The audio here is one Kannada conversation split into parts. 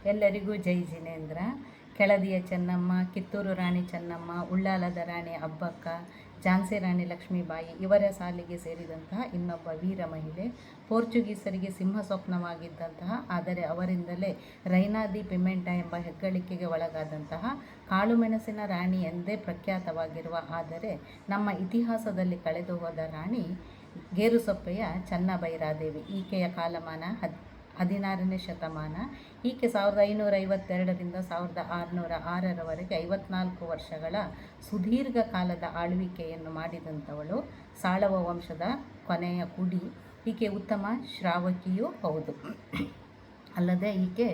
ಎಲ್ಲರಿಗೂ ಜೈ ಜಿನೇಂದ್ರ. ಕೆಳದಿಯ ಚೆನ್ನಮ್ಮ, ಕಿತ್ತೂರು ರಾಣಿ ಚೆನ್ನಮ್ಮ, ಉಳ್ಳಾಲದ ರಾಣಿ ಅಬ್ಬಕ್ಕ, ಝಾನ್ಸಿ ರಾಣಿ ಲಕ್ಷ್ಮೀಬಾಯಿ ಇವರ ಸಾಲಿಗೆ ಸೇರಿದಂತಹ ಇನ್ನೊಬ್ಬ ವೀರ ಮಹಿಳೆ, ಪೋರ್ಚುಗೀಸರಿಗೆ ಸಿಂಹ ಸ್ವಪ್ನವಾಗಿದ್ದಂತಹ, ಆದರೆ ಅವರಿಂದಲೇ ರೈನಾ ದಿ ಪಿಮೆಂಟಾ ಎಂಬ ಹೆಗ್ಗಳಿಕೆಗೆ ಒಳಗಾದಂತಹ ಕಾಳುಮೆಣಸಿನ ರಾಣಿ ಎಂದೇ ಪ್ರಖ್ಯಾತವಾಗಿರುವ, ಆದರೆ ನಮ್ಮ ಇತಿಹಾಸದಲ್ಲಿ ಕಳೆದು ಹೋದ ರಾಣಿ ಗೇರುಸೊಪ್ಪೆಯ ಚೆನ್ನಭೈರಾದೇವಿ. ಈಕೆಯ ಕಾಲಮಾನ 16ನೇ ಶತಮಾನ. ಈಕೆ 1552ರಿಂದ 1606ರವರೆಗೆ 54 ವರ್ಷಗಳ ಸುದೀರ್ಘ ಕಾಲದ ಆಳ್ವಿಕೆಯನ್ನು ಮಾಡಿದಂಥವಳು. ಸಾಳವ ವಂಶದ ಕೊನೆಯ ಕುಡಿ. ಈಕೆ ಉತ್ತಮ ಶ್ರಾವಕಿಯೂ ಹೌದು. ಅಲ್ಲದೆ ಈಕೆ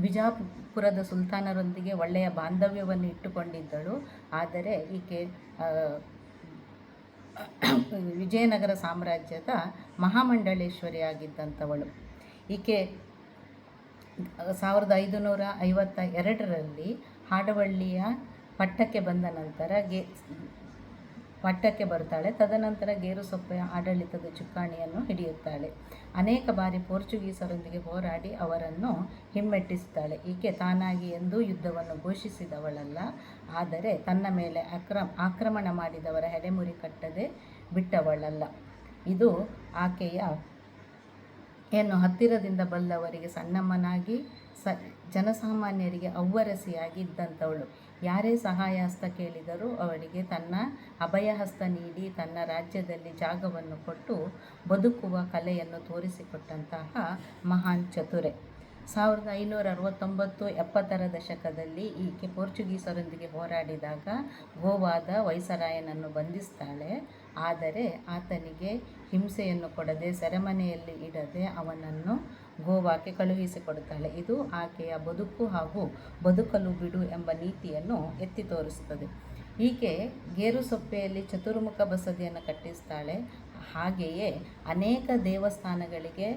ಬಿಜಾಪುರದ ಸುಲ್ತಾನರೊಂದಿಗೆ ಒಳ್ಳೆಯ ಬಾಂಧವ್ಯವನ್ನು ಇಟ್ಟುಕೊಂಡಿದ್ದಳು. ಆದರೆ ಈಕೆ ವಿಜಯನಗರ ಸಾಮ್ರಾಜ್ಯದ ಮಹಾಮಂಡಲೇಶ್ವರಿಯಾಗಿದ್ದಂಥವಳು. ಈಕೆ 1552ರಲ್ಲಿ ಹಾಡವಳ್ಳಿಯ ಪಟ್ಟಕ್ಕೆ ಬಂದ ನಂತರ ಪಟ್ಟಕ್ಕೆ ಬರ್ತಾಳೆ. ತದನಂತರ ಗೇರುಸೊಪ್ಪೆಯ ಆಡಳಿತದ ಚುಕ್ಕಾಣಿಯನ್ನು ಹಿಡಿಯುತ್ತಾಳೆ. ಅನೇಕ ಬಾರಿ ಪೋರ್ಚುಗೀಸರೊಂದಿಗೆ ಹೋರಾಡಿ ಅವರನ್ನು ಹಿಮ್ಮೆಟ್ಟಿಸುತ್ತಾಳೆ. ಈಕೆ ತಾನಾಗಿ ಎಂದೂ ಯುದ್ಧವನ್ನು ಘೋಷಿಸಿದವಳಲ್ಲ, ಆದರೆ ತನ್ನ ಮೇಲೆ ಆಕ್ರಮಣ ಮಾಡಿದವರ ಹೆಡೆಮುರಿ ಕಟ್ಟದೆ ಬಿಟ್ಟವಳಲ್ಲ. ಇದು ಆಕೆಯ ಹತ್ತಿರದಿಂದ ಬಲ್ಲವರಿಗೆ ಸಣ್ಣಮ್ಮನಾಗಿ, ಜನಸಾಮಾನ್ಯರಿಗೆ ಅವ್ವರಸಿಯಾಗಿ ಇದ್ದಂಥವಳು. ಯಾರೇ ಸಹಾಯಹಸ್ತ ಕೇಳಿದರೂ ಅವರಿಗೆ ತನ್ನ ಅಭಯಹಸ್ತ ನೀಡಿ ತನ್ನ ರಾಜ್ಯದಲ್ಲಿ ಜಾಗವನ್ನು ಕೊಟ್ಟು ಬದುಕುವ ಕಲೆಯನ್ನು ತೋರಿಸಿಕೊಟ್ಟಂತಹ ಮಹಾನ್ ಚತುರೆ. 1569-70ರ ದಶಕದಲ್ಲಿ ಈಕೆ ಪೋರ್ಚುಗೀಸರೊಂದಿಗೆ ಹೋರಾಡಿದಾಗ ಗೋವಾದ ವೈಸರಾಯನನ್ನು ಬಂಧಿಸ್ತಾಳೆ. ಆದರೆ ಆತನಿಗೆ ಹಿಂಸೆಯನ್ನು ಕೊಡದೆ, ಸೆರೆಮನೆಯಲ್ಲಿ ಇಡದೆ ಅವನನ್ನು ಗೋವಾಕ್ಕೆ ಕಳುಹಿಸಿಕೊಡುತ್ತಾಳೆ. ಇದು ಆಕೆಯ ಬದುಕು ಹಾಗೂ ಬದುಕಲು ಬಿಡು ಎಂಬ ನೀತಿಯನ್ನು ಎತ್ತಿ ತೋರಿಸುತ್ತದೆ. ಈಕೆ ಗೇರುಸೊಪ್ಪೆಯಲ್ಲಿ ಚತುರ್ಮುಖ ಬಸದಿಯನ್ನು ಕಟ್ಟಿಸ್ತಾಳೆ. ಹಾಗೆಯೇ ಅನೇಕ ದೇವಸ್ಥಾನಗಳಿಗೆ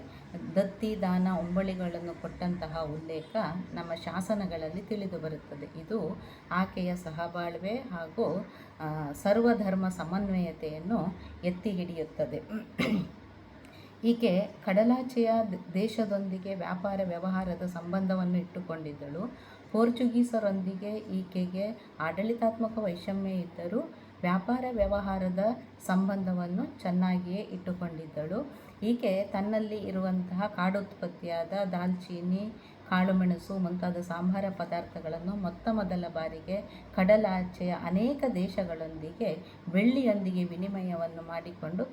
ದತ್ತಿ, ದಾನ, ಉಂಬಳಿಗಳನ್ನು ಕೊಟ್ಟಂತಹ ಉಲ್ಲೇಖ ನಮ್ಮ ಶಾಸನಗಳಲ್ಲಿ ತಿಳಿದು ಬರುತ್ತದೆ. ಇದು ಆಕೆಯ ಸಹಬಾಳ್ವೆ ಹಾಗೂ ಸರ್ವಧರ್ಮ ಸಮನ್ವಯತೆಯನ್ನು ಎತ್ತಿ ಹಿಡಿಯುತ್ತದೆ. ಈಕೆ ಕಡಲಾಚೆಯ ದೇಶದೊಂದಿಗೆ ವ್ಯಾಪಾರ ವ್ಯವಹಾರದ ಸಂಬಂಧವನ್ನು ಇಟ್ಟುಕೊಂಡಿದ್ದಳು. ಪೋರ್ಚುಗೀಸರೊಂದಿಗೆ ಈಕೆಗೆ ಆಡಳಿತಾತ್ಮಕ ವೈಷಮ್ಯ ಇದ್ದರೂ ವ್ಯಾಪಾರ ವ್ಯವಹಾರದ ಸಂಬಂಧವನ್ನು ಚೆನ್ನಾಗಿಯೇ ಇಟ್ಟುಕೊಂಡಿದ್ದಳು. ಈಕೆ ತನ್ನಲ್ಲಿ ಇರುವಂತಹ ಕಾಡುತ್ಪತ್ತಿಯಾದ ದಾಲ್ಚೀನಿ, ಕಾಳುಮೆಣಸು ಮುಂತಾದ ಸಂಬಾರ ಪದಾರ್ಥಗಳನ್ನು ಮೊದಲ ಬಾರಿಗೆ ಕಡಲಾಚೆಯ ಅನೇಕ ದೇಶಗಳೊಂದಿಗೆ ಬೆಳ್ಳಿಯೊಂದಿಗೆ ವಿನಿಮಯವನ್ನು ಮಾಡಿಕೊಂಡು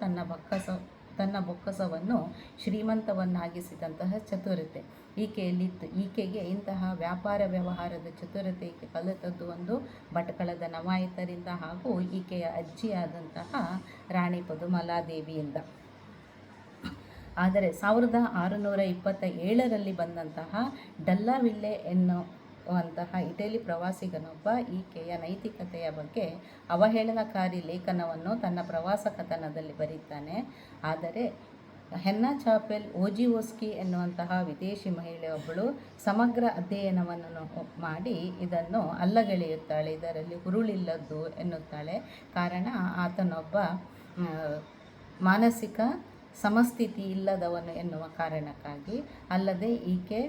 ತನ್ನ ಬೊಕ್ಕಸವನ್ನು ಶ್ರೀಮಂತವನ್ನಾಗಿಸಿದಂತಹ ಚತುರತೆ ಈಕೆಯಲ್ಲಿತ್ತು. ಈಕೆಗೆ ಇಂತಹ ವ್ಯಾಪಾರ ವ್ಯವಹಾರದ ಚತುರತೆ ಈಕೆ ಕಲಿತದ್ದು ಒಂದು ಭಟ್ಕಳದ ನವಾಯಿತರಿಂದ ಹಾಗೂ ಈಕೆಯ ಅಜ್ಜಿಯಾದಂತಹ ರಾಣಿ ಪದುಮಲಾದೇವಿಯಿಂದ. ಆದರೆ 1627ರಲ್ಲಿ ಬಂದಂತಹ ಡಲ್ಲಾವಿಲ್ಲೆ ಎನ್ನುವಂತಹ ಇಟಲಿ ಪ್ರವಾಸಿಗನೊಬ್ಬ ಈಕೆಯ ನೈತಿಕತೆಯ ಬಗ್ಗೆ ಅವಹೇಳನಕಾರಿ ಲೇಖನವನ್ನು ತನ್ನ ಪ್ರವಾಸ ಕಥನದಲ್ಲಿ ಬರೀತಾನೆ. ಆದರೆ ಹೆನ್ನಾ ಚಾಪೆಲ್ ಓಜಿವೋಸ್ಕಿ ಎನ್ನುವಂತಹ ವಿದೇಶಿ ಮಹಿಳೆಯೊಬ್ಬಳು ಸಮಗ್ರ ಅಧ್ಯಯನವನ್ನು ಮಾಡಿ ಇದನ್ನು ಅಲ್ಲಗಳೆಯುತ್ತಾಳೆ. ಇದರಲ್ಲಿ ಹುರುಳಿಲ್ಲದ್ದು ಎನ್ನುತ್ತಾಳೆ. ಕಾರಣ ಆತನೊಬ್ಬ ಮಾನಸಿಕ ಸಮಸ್ಥಿತಿ ಇಲ್ಲದವನು ಎನ್ನುವ ಕಾರಣಕ್ಕಾಗಿ. ಅಲ್ಲದೆ ಈಕೆ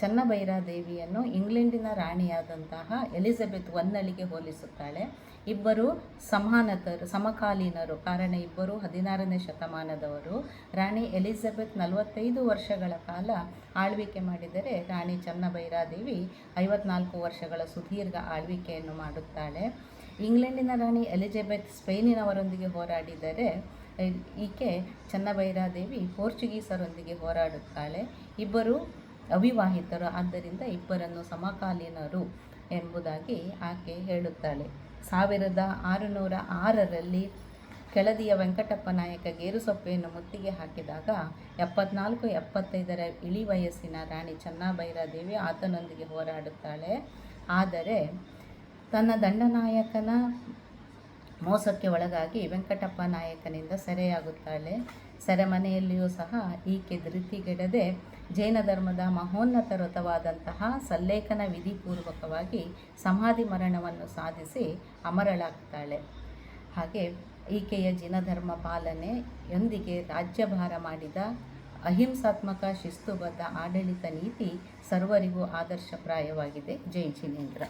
ಚೆನ್ನಭೈರಾದೇವಿಯನ್ನು ಇಂಗ್ಲೆಂಡಿನ ರಾಣಿಯಾದಂತಹ ಎಲಿಜಬೆತ್ I ಹೋಲಿಸುತ್ತಾಳೆ. ಇಬ್ಬರು ಸಮಕಾಲೀನರು. ಕಾರಣ ಇಬ್ಬರು 16ನೇ ಶತಮಾನದವರು. ರಾಣಿ ಎಲಿಜಬೆತ್ 45 ವರ್ಷಗಳ ಕಾಲ ಆಳ್ವಿಕೆ ಮಾಡಿದರೆ ರಾಣಿ ಚೆನ್ನಭೈರಾದೇವಿ 54 ವರ್ಷಗಳ ಸುದೀರ್ಘ ಆಳ್ವಿಕೆಯನ್ನು ಮಾಡುತ್ತಾಳೆ. ಇಂಗ್ಲೆಂಡಿನ ರಾಣಿ ಎಲಿಜಬೆತ್ ಸ್ಪೇನಿನವರೊಂದಿಗೆ ಹೋರಾಡಿದರೆ ಈಕೆ ಚೆನ್ನಭೈರಾದೇವಿ ಪೋರ್ಚುಗೀಸರೊಂದಿಗೆ ಹೋರಾಡುತ್ತಾಳೆ. ಇಬ್ಬರು ಅವಿವಾಹಿತರು, ಆದ್ದರಿಂದ ಇಬ್ಬರನ್ನು ಸಮಕಾಲೀನರು ಎಂಬುದಾಗಿ ಆಕೆ ಹೇಳುತ್ತಾಳೆ. 1606ರಲ್ಲಿ ಕೆಳದಿಯ ವೆಂಕಟಪ್ಪ ನಾಯಕ ಗೇರುಸೊಪ್ಪೆಯನ್ನು ಮುತ್ತಿಗೆ ಹಾಕಿದಾಗ 74-75ರ ಇಳಿ ವಯಸ್ಸಿನ ರಾಣಿ ಚೆನ್ನಭೈರಾದೇವಿ ಆತನೊಂದಿಗೆ ಹೋರಾಡುತ್ತಾಳೆ. ಆದರೆ ತನ್ನ ದಂಡನಾಯಕನ ಮೋಸಕ್ಕೆ ಒಳಗಾಗಿ ವೆಂಕಟಪ್ಪ ನಾಯಕನಿಂದ ಸೆರೆಯಾಗುತ್ತಾಳೆ. ಸೆರೆಮನೆಯಲ್ಲಿಯೂ ಸಹ ಈಕೆ ಧೃತಿಗೆಡದೆ ಜೈನ ಧರ್ಮದ ಮಹೋನ್ನತ ವ್ರತವಾದಂತಹ ಸಲ್ಲೇಖನ ವಿಧಿಪೂರ್ವಕವಾಗಿ ಸಮಾಧಿ ಮರಣವನ್ನು ಸಾಧಿಸಿ ಅಮರಳಾಗ್ತಾಳೆ. ಹಾಗೆ ಈಕೆಯ ಜಿನಧರ್ಮ ಪಾಲನೆಯೊಂದಿಗೆ ರಾಜ್ಯಭಾರ ಮಾಡಿದ ಅಹಿಂಸಾತ್ಮಕ ಶಿಸ್ತುಬದ್ಧ ಆಡಳಿತ ನೀತಿ ಸರ್ವರಿಗೂ ಆದರ್ಶಪ್ರಾಯವಾಗಿದೆ. ಜೈ ಜಿನೇಂದ್ರ.